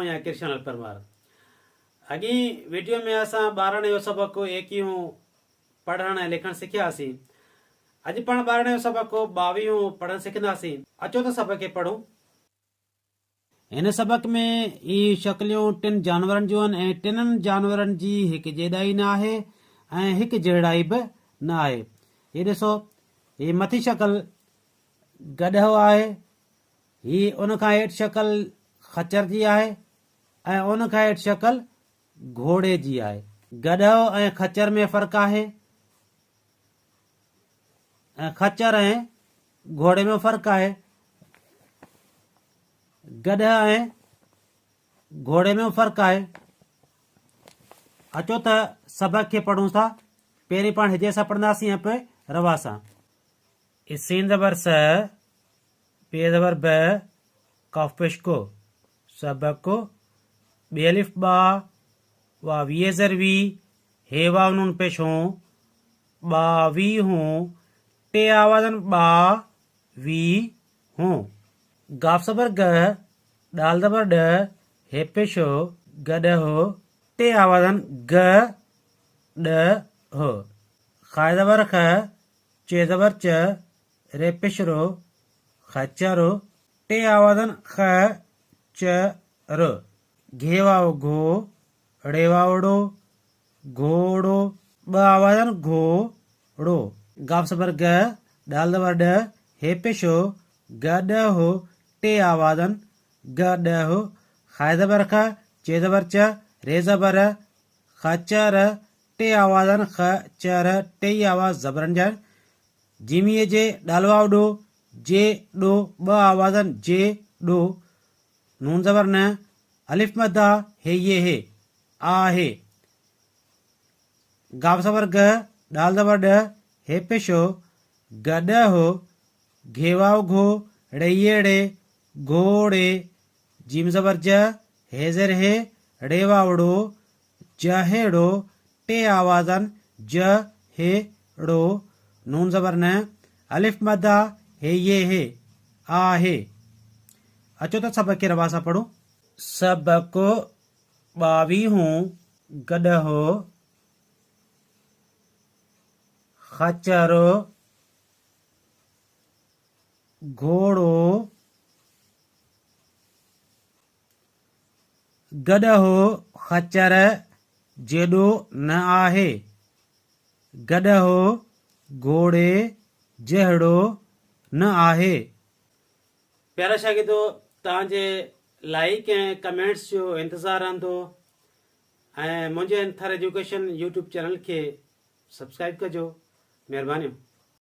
या कृष्ण परमार। अॻी वीडियो में असां ॿारनि जो सबक़ु एकियूं पढ़ण ऐं लिखणु सिखियासीं। अॼु पाण ॿारनि जो सबक़ु 22 पढ़णु सिखंदासीं। अचो त सबक़ खे पढ़ूं। हिन सबक़ में ई शक्लियूं टिन जानवरनि जूं आहिनि ऐं टिननि जानवरनि जी हिकु जेड़ाई न आहे ऐं हिकु जेड़ाई बि न आहे। हीअ ॾिसो, हीअ मथी शक्ल गधो आहे, हीअ उन खां हेठि शक्ल खच्चर जी आहे ऐं उन खां हेठि शक्ल घोड़े जी आहे। गधो ऐं खच्चर में फ़र्क़ु आहे ऐं खच्चर ऐं घोड़े में फ़र्क़ु आहे। गधा ऐं घोड़े में फ़र्क़ु आहे। अचो त सबक़ खे पढ़ूं था। पहिरीं पाण हिजे सां पढ़ंदासीं ऐं पोइ रवा सां। सीन ज़बर स, पे ज़बर ब, कफ पेश को, सबको, बेलिफ बा, वा वीज़र वी, हे वाव नून पेश हो, बा वी हूं, टे आवाज़न बा वी हूं। गाफ ज़बर ग, दाल ज़बर ड, हे पेश हो, गड हो, टे आवाज़न ग ड हो। खाए ज़बर ख, चे ज़बर च, रे पेश रो, खच्चरो, टे आवाज़न ख च रो। घेवाओ घो, रेवावड़ो, घोड़ो, ब आवाज़न घोड़ो। गाफ ज़बर ग, दाल ज़बर ड, हे पेश हो, गड हो, टे आवाज़न ग ड हो। खाए ज़बर ख, चे ज़बर च, रे ज़बर खच्चर, टे आवाज़न ख चर, टे आवाज़ ज़बरन जा। जिमीअ जे डालवाव डो, जे डो, ब आवाज़न जे डो। नून ज़बर न, अलिफ मदा, हे ये हे, आ हे। गाफ ज़बर ग, दाल ज़बर ड, हे पेश हो, गड हो, घेवाव घो, ड़े घोड़े। जीम ज़बर ज, हे ज़र हे, ड़ेवावड़ो, जहेड़ो, टे आवाज़न ज हे ड़ो। नून ज़बर न, अलिफ मदा, हे ये हे, आ हे। अचो त सबक खे रवा सां पढ़ूं। सबको 22 गडहो, खच्चरो, घोड़ो, गडहो खच्चर जेडो न आहे, गडहो घोड़े जहिड़ो न आहे। प्यारा शागिर्दो, तव्हांजे लाइक ऐं कमेंट्स जो इंतज़ारु रहंदो ऐं मुंहिंजे अंथर एजुकेशन यूट्यूब चैनल खे सब्सक्राइब कजो। महिरबानी।